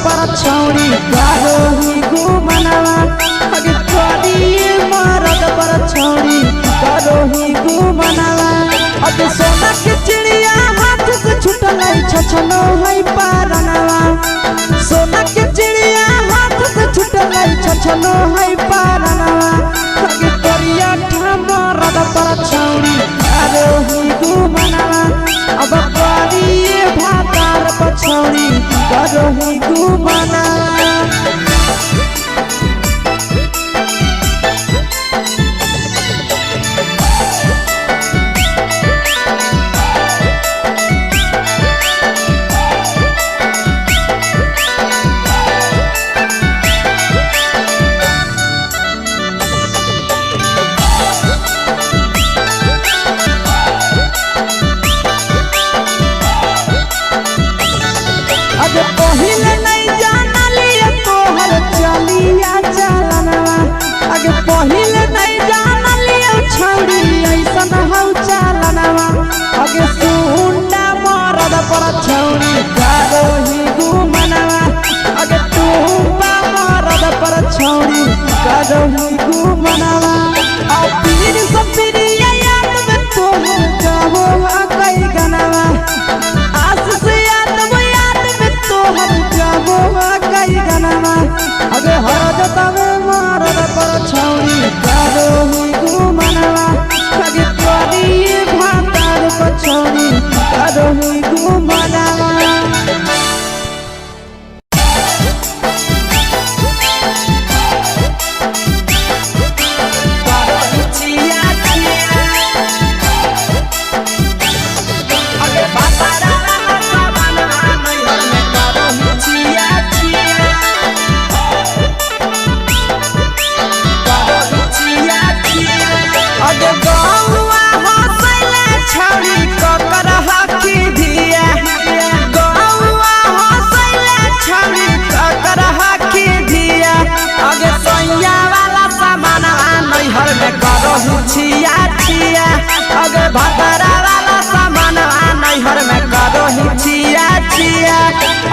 पर छौड़ी करोही घुमनवा अगे करिए मरद पर छौड़ी करोही घुमनवा अगे सोना के चिड़िया हाथ से छूटल छछनो है पारनवा सोना के चिड़िया हाथ से छूटल छछनो है पारनवा अगे करिया मरद पर छौड़ी करोही घुमनवा अब करिए भातार पर छौड़ी करोही घुमनवा पहिले नहीं जाना लिया तोहर चलिया चलनवा अगे पहिले नहीं जाना लिया छौड़ी ऐसन हौ चलनवा अगे सुंडा मरद पर छौड़ी करोही घुमनवा अगे टूपा मरद पर छौड़ी करोही घुमनवा आ पीर सब पीरिया याद में तोहर जाबो कई गनवा आशीष कई गनवा अगे हरदता में मरद पर छौड़ी करोही घुमनवा अगे करिए भातार पर छौड़ी करोही घुमनवा छिया छिया अगे भतरा वाला सामान नैहर में करोही छिया छिया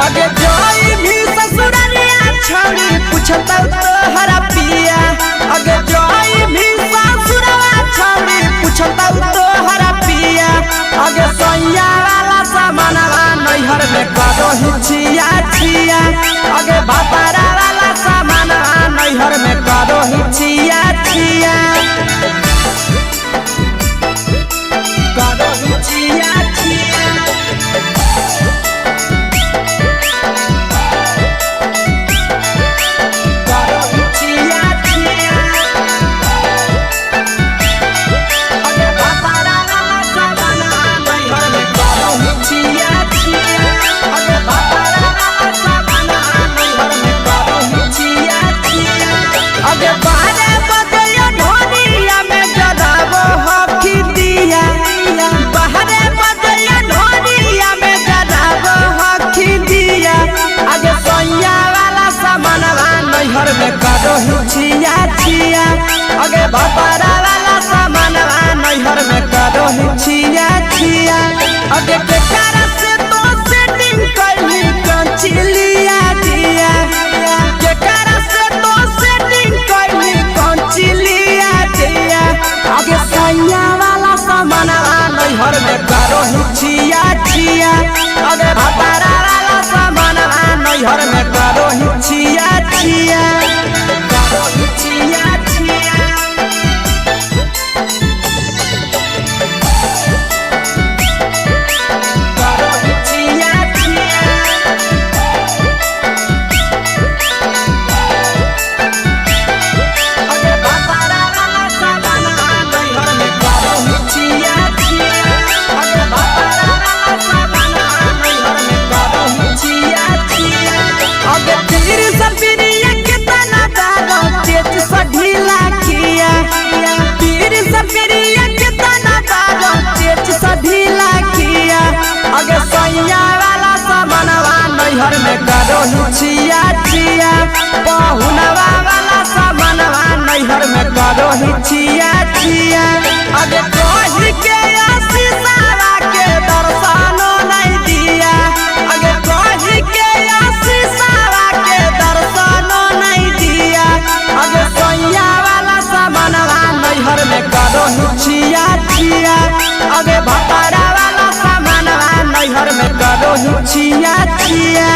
अगे जोई भी ससुरालिया छौड़ी पूछता तोहरा पिया अगे जोई भी ससुरवा छौड़ी पूछता तोहरा पिया अगे सैया वाला सामान नैहर में करोही छिया छिया अगे भतरा वाला सामान नैहर में करोही छिया छिया छिया छिया करोही छिया छिया अगे भतरा वाला सामान नैहर में करोही छिया छिया अगे भतरा वाला सामान नैहर में करोही छिया छिया अगे बारे बदलियो ढोलिया में जलाबो हकी दिया बहरे बदलिया ढोलिया में जलाबो हकी दिया अगे सैया वाला सामान नैहर में करोही छिया छिया अगे भतरा वाला सामान नैहर में करोही छिया छिया अगे केकरा से तो सेटिंग करली कंचिलिया दिया केकरा से तो सेटिंग करली कंचिलिया दिया अगे सैया वाला सामान नैहर में करोही छिया छिया अगे भतरा वाला सामान नैहर में करोही छिया छिया करोही छिया छिया करोही छिया छिया अगे भतरा वाला सामान नैहर में करोही छिया छिया अगे भतरा वाला सामान नैहर में करोही छिया छिया अगे तीर सब पीरिया कितना दारो तेज सढीला किया तीर सब पीरिया कितना दारो तेज सढीला किया अगे सैया वाला सामान नैहर में करोही छिया छिया पहुनवा वाला सामान नैहर में करोही छिया छिया अगे कही के आशीषवा के दर्शनो नहीं दिया अगे कही के आशीषवा जिया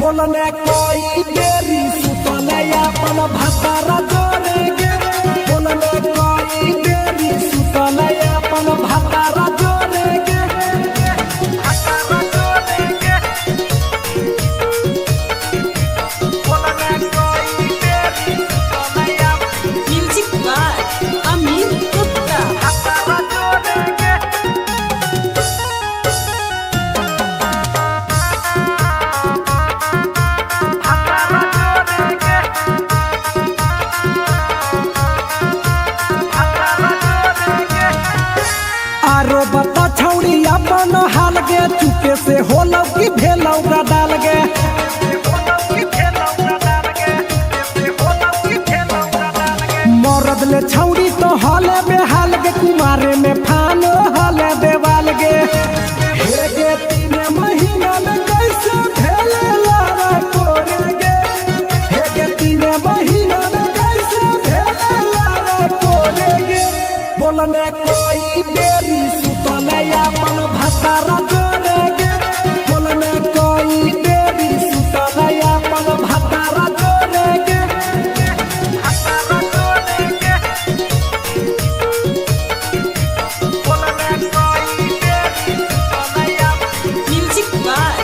बोलने कोई देरी सुतले अपन भतारा जोरे गे बोलने कोई देरी सुतले अपन भतारा जोरे गे भतारा जोरे गे बोलने कोई देरी सुतले म्यूजिक बाय अमीर गुप्ता भतारा जोरे गे बता छौड़ी अपन हाल गे चुपे से होलौ की भेलौ का डाल गे मरद ले छौड़ी तो हाले बेहाल गे कुमारे में फान हाले देवाल गे हे गे 3 महीना में कैसे भेले लारा कोरे गे हे गे 3 महीना में कैसे भेले लारा कोरे गे बोलने कोई देरी अपन भतारा जोरे गे बोलने कोई देरी सुतले अपन भतारा जोरे गे भतारा जोरे गे बोलने कोई देरी सुतले म्यूजिक बाय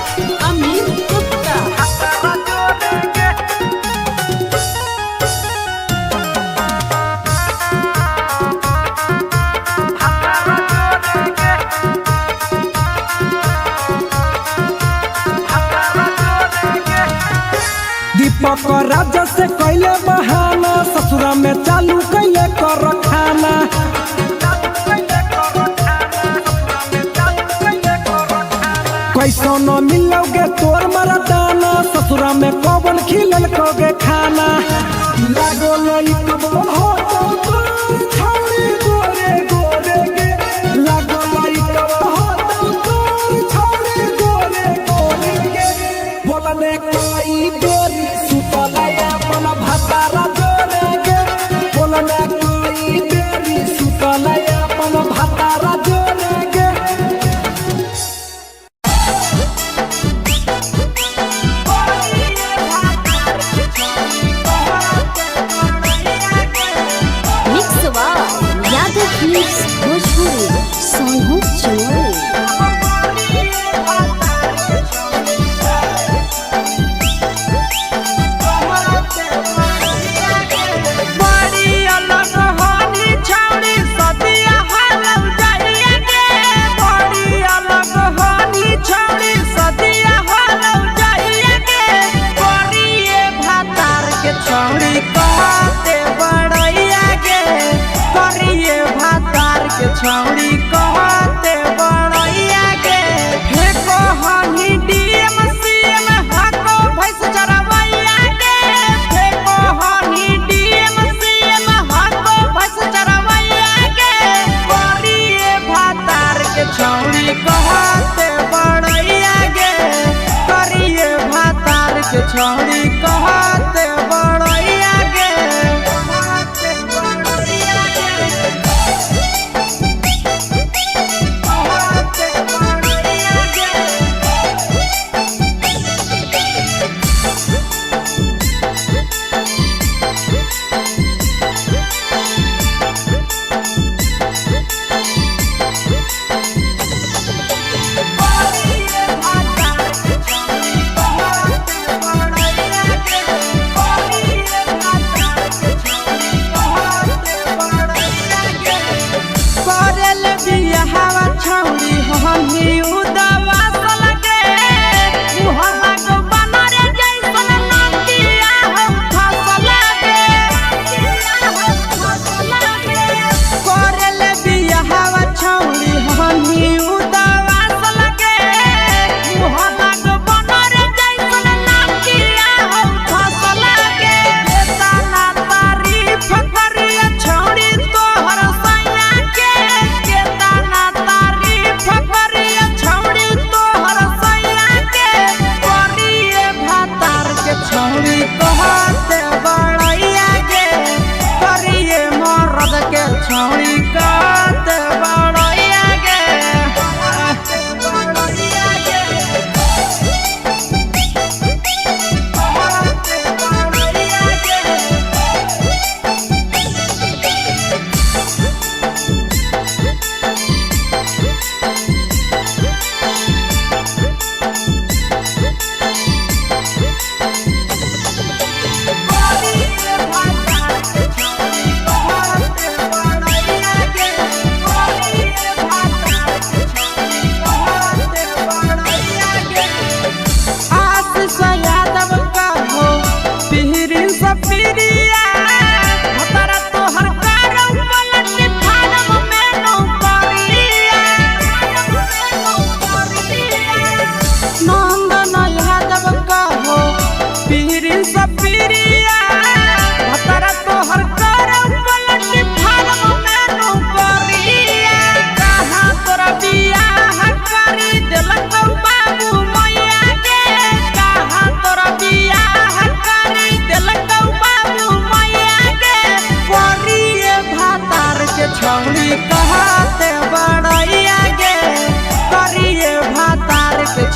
अमीर गुप्ता भतारा जोरे गे दीपक राजा से कैले बहाना ससुरा में चालू कैले कर खाना कैसो न मिलोगे तोर मरदाना ससुरा में कौन खिलल कोगे खाना लागो लई कबो हो तो छौड़ी गोरे गोरे गे लागो लई कबो हो तो छौड़ी गोरे गोरे गे बोलने कोई देरी सुतले अपन भतारा जोरे गे बोलने कोई देरी सुतले अपन भतारा जोरे गे mix by Yadav films Bhojpuri Sonu चोरी छौड़ी कहते बड़ैया गे हे कहनी डीएम सीएम हाको भैंस चरवैया गे हे कहनी डीएम सीएम हाको भैंस चरवैया गे करिए भातार के छौड़ी कहते बड़ैया गे करिए भातार के छौड़ी कहते बड़ैया गे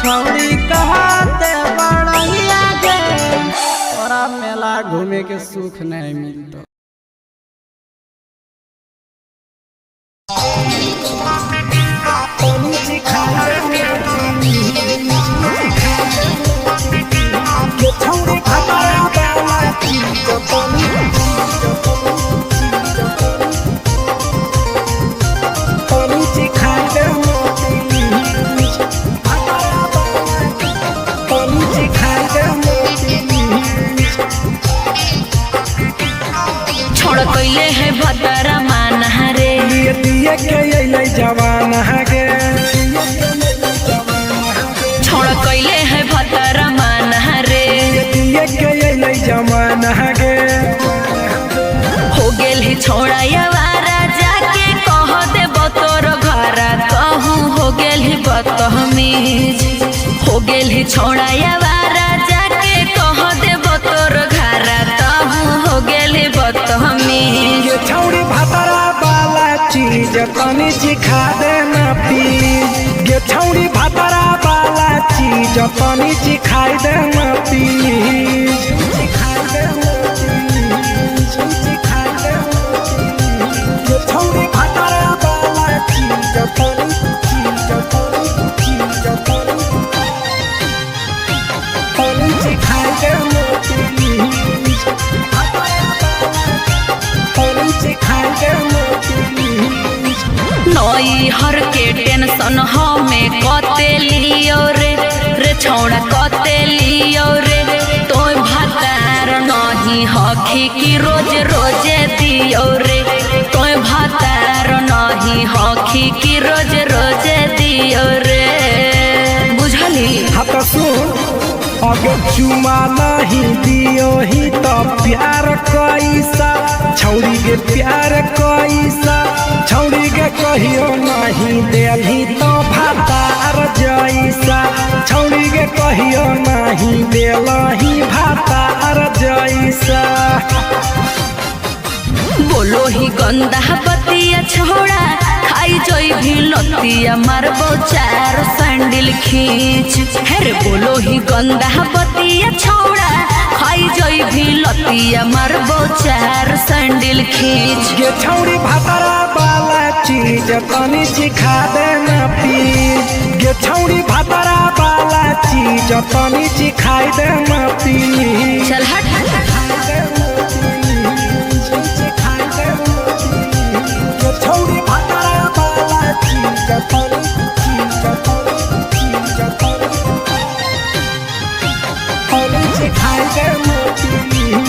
छौड़ी कहते बड़हिया गे तोरा मेला घूमे के सुख नहीं मिलता। छोड़ कैले है भतरा माना रे दिए के अइलै जवान गे छोड़ कैले है भतरा माना रे दिए के अइलै जवान गे हो गेल ही छोड़ा यारा जाके कह दे तोर घरा कहूँ हो गेल ही बदतमीज हो गेल ही छोड़ा यारा जाके कह दे तोर घरा कहूँ हो गेल ही बदतमीज। ये छौड़ी भतरा वाला चीज तनी सिखा देना प्लीज। ये छौड़ी भतरा वाला चीज तनी सिखाई देना प्लीज। सिखाई देना प्लीज, सिखाई देना प्लीज। ये छौड़ी भतरा वाला चीज तनी सिखाई देना प्लीज। नई हर के टेंशन हमें कते लियो रे छौड़ा कते लियो रे तो भतार नहीं हखी की रोज रोजे दियो रे तो भतार नहीं हखी की रोज रोजे दियो रे बुझली। हाँ तो सुन अगर चुमा नहीं दियो ही तो प्यार कैसा छौड़ी के प्यार कैसा छौड़ी के कहियो नहीं देली तो भातार जैसा छौड़ी के कहियो नहीं देलही भातार जैसा। बोलो ही गंदा बतिया छोड़ा खाई जोई भी लतिया मारबो चार सैंडल खींच हेरे बोलो ही गंदा बतिया छोड़ा खाई जोई भी लतिया मारबो चार सैंडल खींच। ये छौड़ी भतरा वाला चीज तनी सिखा देना प्लीज। ये छौड़ी भतरा वाला चीज तनी सिखाई देना प्लीज। चल हट छौड़ी भतरा वाला चीज सिखाई देना प्लीज।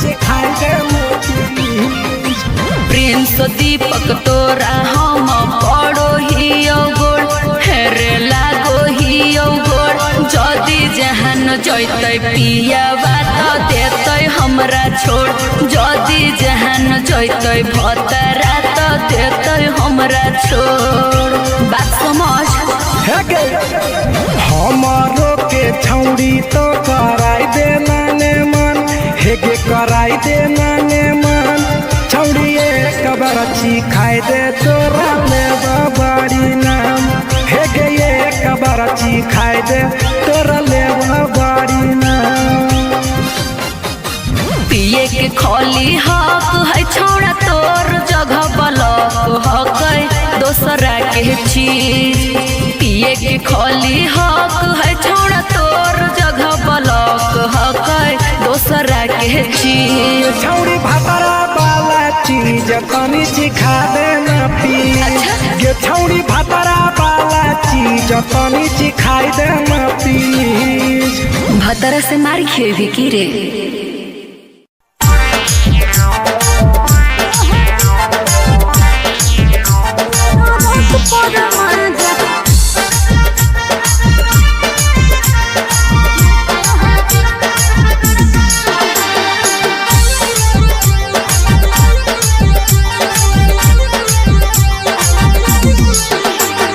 सिखाई देना प्लीज। प्रिंस दीपक तोरा हम पड़ो ही गोड़ हेरे लागो ही गोड़ जदी जहान जैते पिया बात देते हमरा छोड़ जदी जहान जैते भतरा तो देते हमरा छोड़ बात समझ। हमारो के छौड़ी तो कराई देना ने मन हेगे कराई देना ने मन छौड़ी एक बरची खाई दे तोरा ले बड़ी नाम हेगे एक बरची खाई दे तोरा ले बड़ी नाम। पिए के खोली हक है छोड़ा तोर जगह बलक हक दोसरा के चीज पिए के खोली हक है छोड़ा तोर जगह बलक हक दोसरा के चीज। छौड़ी भतरा वाला चीज तनी सिखा देना प्लीज। ये छौड़ी भतरा वाला चीज तनी सिखाई देना प्लीज। भतरा से मार खेवी की रे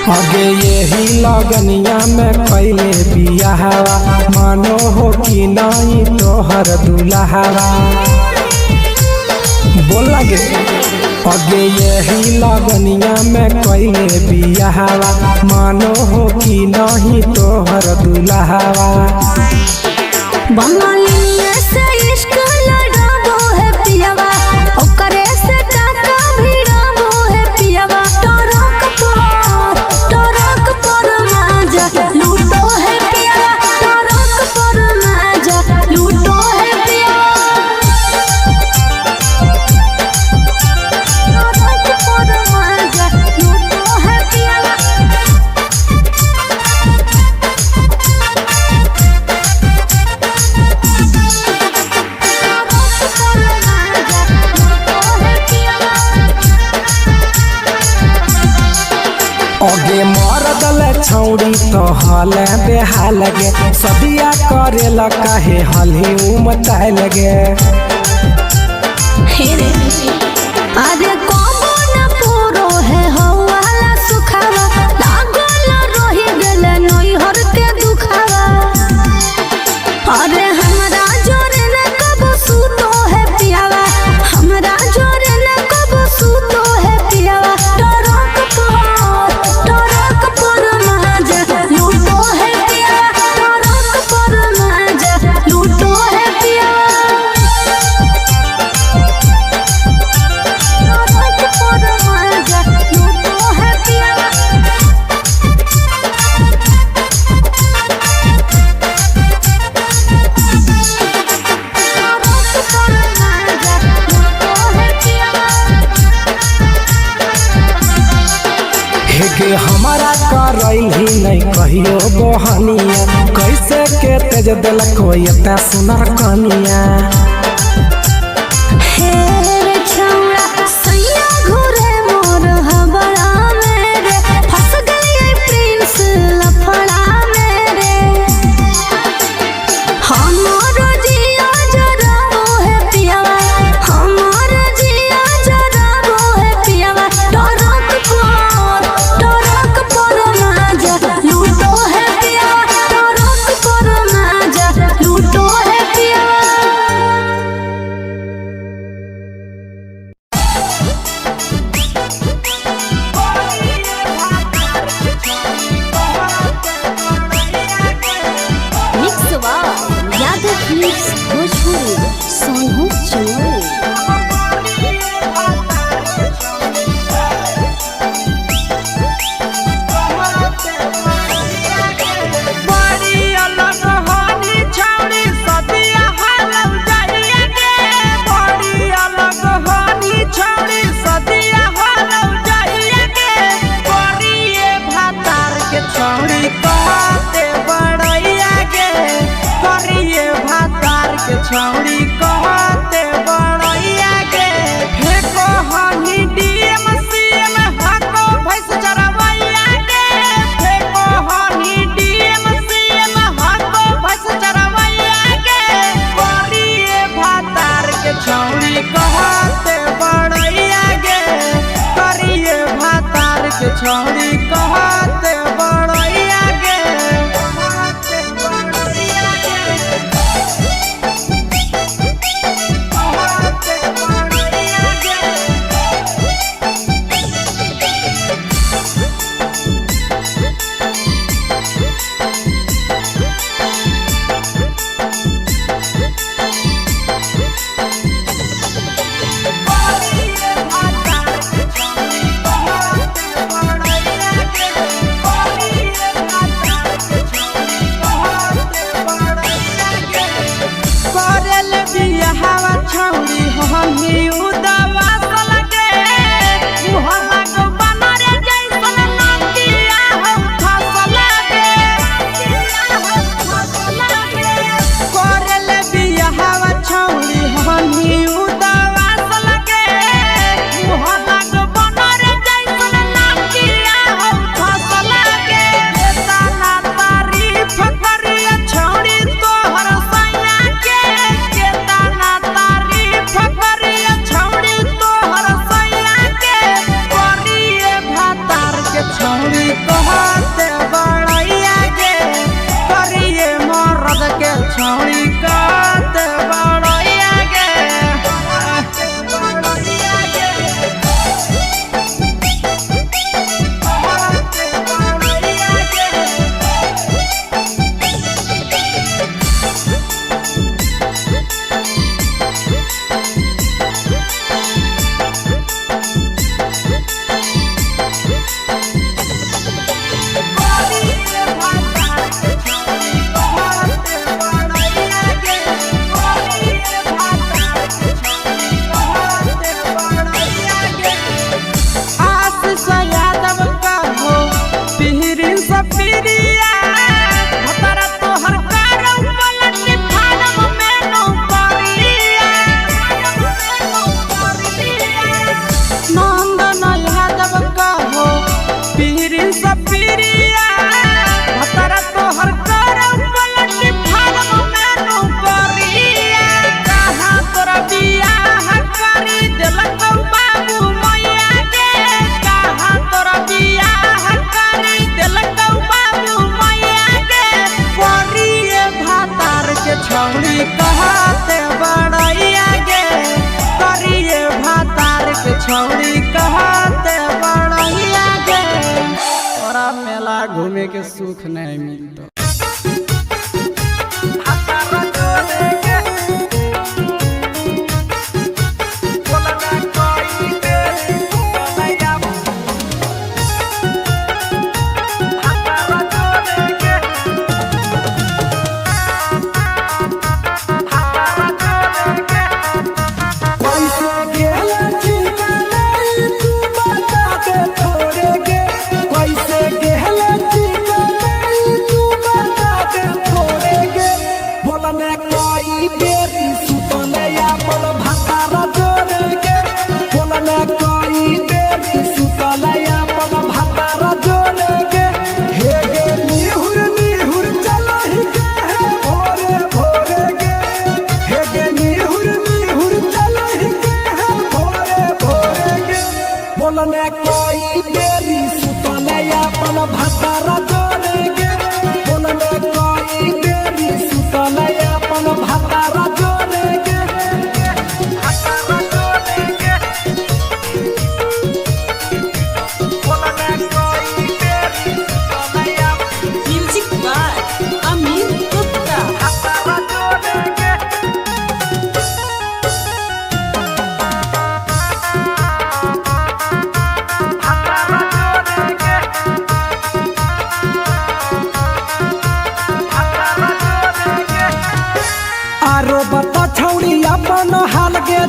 आगे यही लगनिया में पहले बियाहवा मानो हो कि नहीं तोहर दुल्हवा बोल लगे अगे यही लगनिया में कैले बियाहवा मानो हो कि नहीं तोहर दुल्हावा। बंगालिया से इश्क लड़ाबो है पियावा ओकरे से टाका भिड़ाबो है पियावा। टरक पर माजा लूटो है पियावा टरक पर माजा लूटो है पियावा। टरक पर माजा लूटो है पियावा। अगे मरदल छौड़ी तो हले बेहाल गे सदिया करे ल काहे हली उमताए लगे। अरे कबो न पूरो है हवाला सुखावा लागल रही गेले नैहर के दुखावा। अरे हमरा जोरे न कबो सूतो है पियावा हमरा जोरे न कबो सूतो है पियावा। टरक पर माजा लूटो है पियावा टरक पर माजा लूटो है पियावा। हेगे हमारा करैल ही नहीं कहियो बहनिया कैसे के तेज दिल कोई एता सुनर कनिया। हेरे छौड़ा सैया घुरे मोर हबड़ा मेरे फंस गई प्रिंस लफड़ा मेरे। हमर जिया जराबो है पियावा हमर जिया जराबो है पियावा। टरक पर माजा लूटो है पियावा टरक पर माजा लूटो है पियावा। मिक्सवा यादव फिल्म्स भोजपुरी सोनू चमोली। बड़ी अलग हानी छौड़ी सदिया हालम जाइए गे। बड़ी अलग हानी छौड़ी सदिया हालम जाइए गे। करिए भातार के छौड़ी कहते बड़ैया गे। करिए भातार के छौड़ी कहते बड़ैया गे। फेको हानी डीएम सीएम हाको भैंस चरवैया गे। फेको हानी डीएम सीएम हाको भैंस चरवैया गे। करिए भातार के छौड़ी कहते बड़ैया गे। करिए भातार के छौड़ी कहते बड़ैया गे। कहते बड़ैया गे। कहते बड़ैया गे। करल बियाहवा छौड़ी हमी उदवा लगे। मुहल्ला को बनरे जैसन नकिया हम फसल गे। करल बियाहवा छौड़ी हमी उदवा लगे। मुहल्ला को बनरे जैसन नकिया हम फसल गे। केतना तारीफ करिए छौड़ी तोहर सैया के। केतना तारीफ करिए छौड़ी तोहर सैया के। करिए भातार के छौड़ी कहते बड़ैया गे। करिए मर्द के छौड़ी कहते बड़ैया गे। छौड़ी कहते बड़ैया गे करिए भातार के छौड़ी कहते बड़ैया गे तोरा मेला घूमे के सुख नहीं मिलता।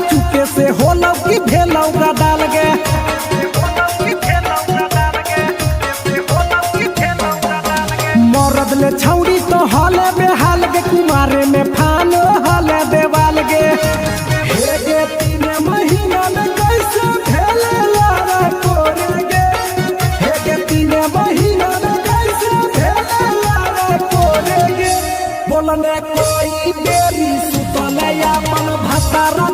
चुपे से होलौ की भेलौ का डाल गे मरद ले छौड़ी तो हले बेहाल गे कुमारे में फान हले देवाल गे हे गे 3 महीना में कैसे भेले लारा कोरे गे हे गे 3 महीना में कैसे भेले लारा कोरे गे बोलने कोई देरी सुतले अपन भतारा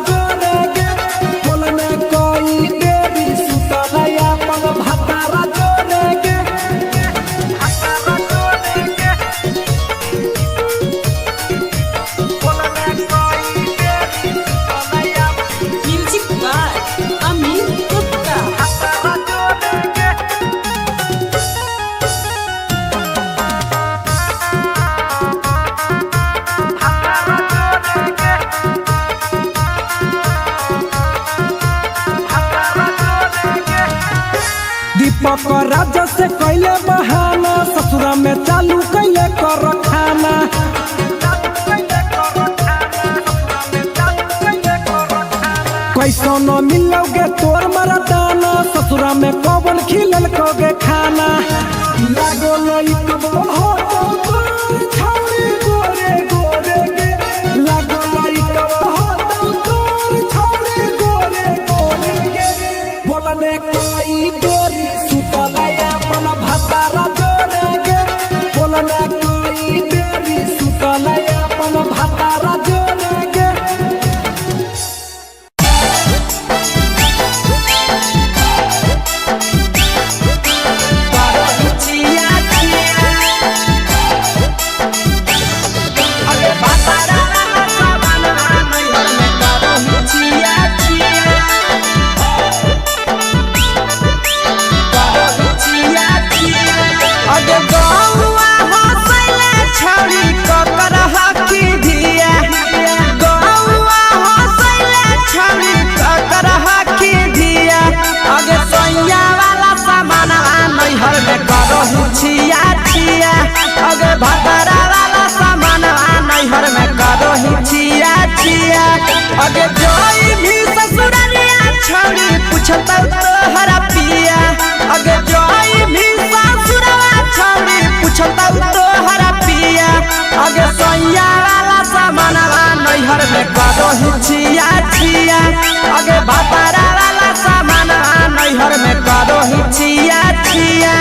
राजा से कैले बहाना ससुरा में चालू कैले कर खाना कैसो न मिलोगे तोर मरदाना ससुरा में कौन खिलल कोगे खाना लागो लई कब हो तो तोर छौड़ी गोरे गोरे गे लागो लई कब हो तो तोर छौड़ी गोरे गोरे गे बोलने कोई गोरी भतारा जोरे गे बोलने कोई देरी सुतले अपन भतारा जोरे गे छिया छिया अगे भतारा वाला सामान नैहर में करो ही छिया छिया अगे जोई भी ससुरालिया छौड़ी पूछता तोहरा पिया अगे जोई भी ससुरवा छौड़ी पूछता तोहरा पिया अगे सैया वाला सामान नैहर में करो ही छिया छिया अगे भतारा वाला सामान नैहर में करो ही छिया छिया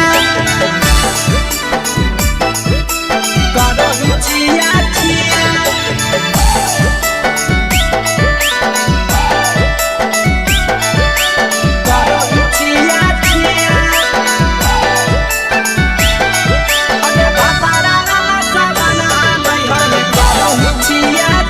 Yeah.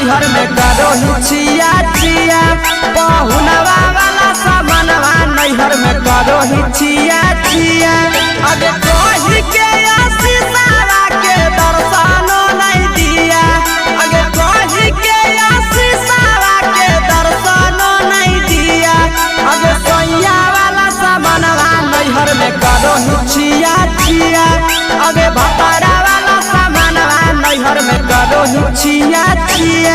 नैहर में करो हिचिया चिया पहुनवा वाला सामानवा नैहर में करो हिचिया चिया अबे कही के आशीषवा के दर्शनो नहीं दिया अबे कही के आशीषवा के दर्शनो नहीं दिया अबे सोया वाला सामानवा नैहर में करो हिचिया चिया अबे भतारा वाला सामानवा नैहर में करो हिचिया चिया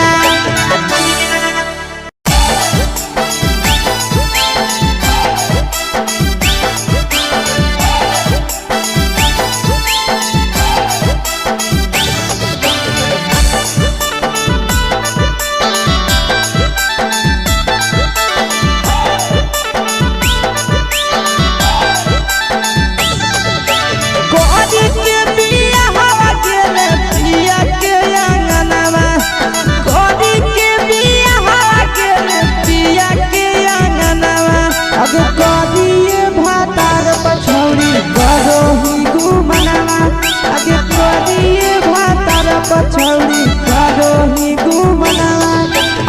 पछौड़ी करो ही घुमनावा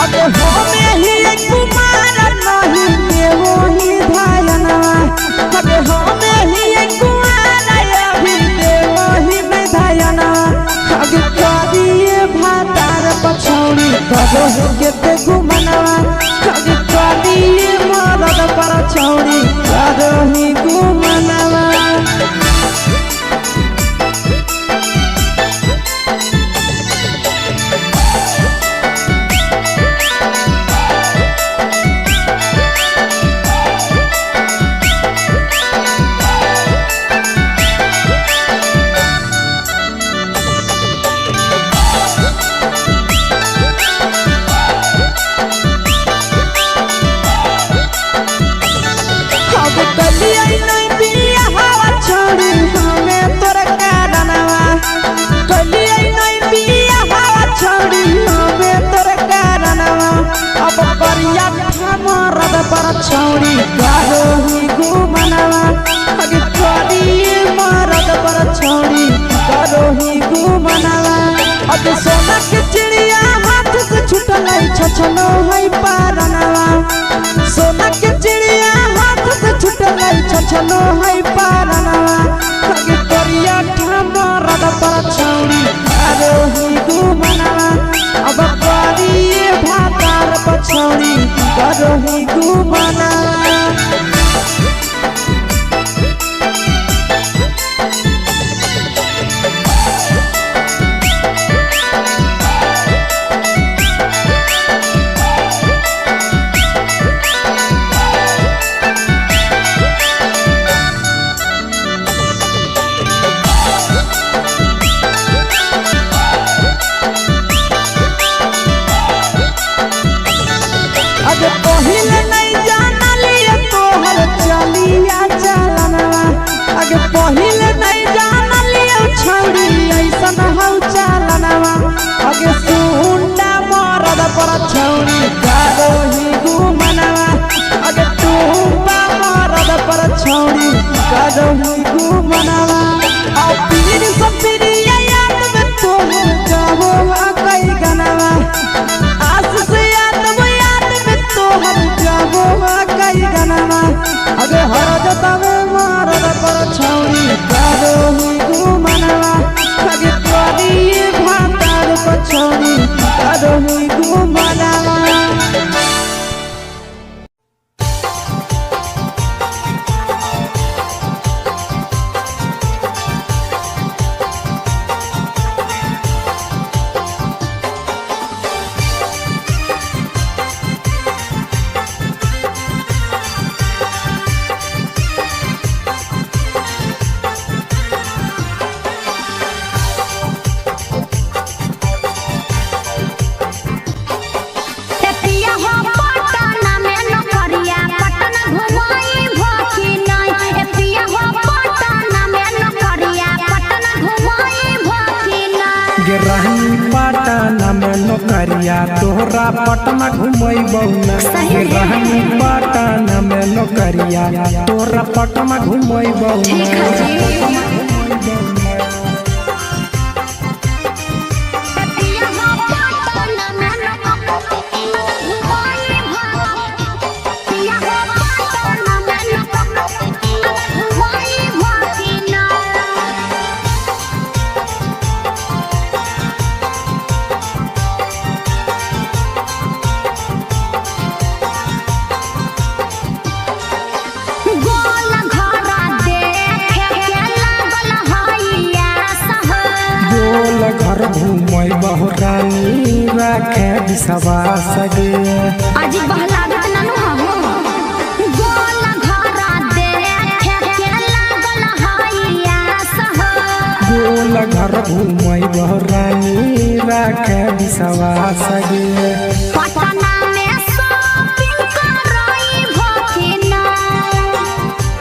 अब हमें ही कुमार नहीं देवो ही धायनवा अब हमें ही कुमार अभी देवो ही में धायनवा अब करिए भातार पछौड़ी करो ही केते घुमनावा अब करिए मरद पर छौड़ी करो ही घुमनावा छौड़ी करो ही घुमनावा अगे करिए मरद पर छौड़ी करो ही घुमनावा अगे सोना के चिड़िया हाथ से छूटल छछनो है पारनावा सोना के चिड़िया हाथ से छूटल छछनो है पारनावा अगे करिया मरद पर छौड़ी करो ही घुमनावा अब करिए भातार पर छौड़ी करो ही घुमनावा पहिले नहीं जानलिए तोहर चलिया चलनवा अगे पहिले नहीं जानलिए छौड़ी ऐसन हौ चलनवा अगे सुंडा मरद पर छौड़ी करो ही घुमनवा अगे टूपा मरद पर छौड़ी करो ही घुमनवा और पीर सब पीरिया याद में तोहर जाबो कई गनवा आस से हम जाबो कई गनवा अगे हर जतवे मरद पर छौड़ी करो ही घुमनवा अगे करिए भातार पर छौड़ी करो ही घुमनवा नौकरिया तोहरा पटना घुमैबौ ना रहनी पटना में नौकरिया तोहरा पटना घुमैबौ ना विश्वास गे आज बहला ननु हो गोल घरा दे के लागल हाइया सह गोल घर घूमई बहरानी राखे विश्वास गे पटना में शॉपिंग करई भकिना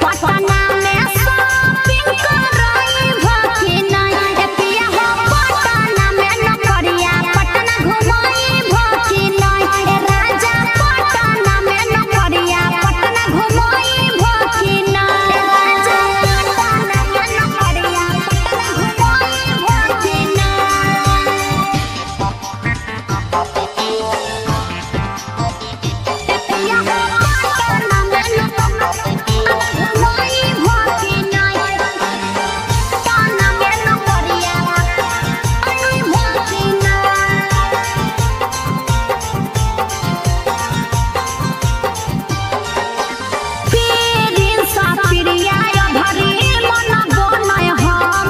पटना में शॉपिंग करई भकिना ए पिया हो पटना में नकरिया पटना घुमई भकिना ए राजा पटना में नकरिया पटना घुमई भकिना ए राजा पटना में नकरिया पटना घुमई भकिना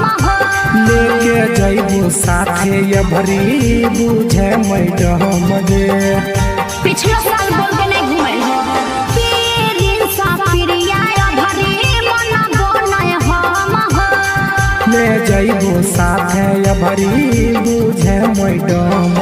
लेके जइबू साथे ये भरी बुझे मैडम गे पिछला साल बोल के नहीं घूमे हो पीरिन सा पिरिया भरी मन बोलय हम हो ले जइबू साथे ये भरी बुझे मैडम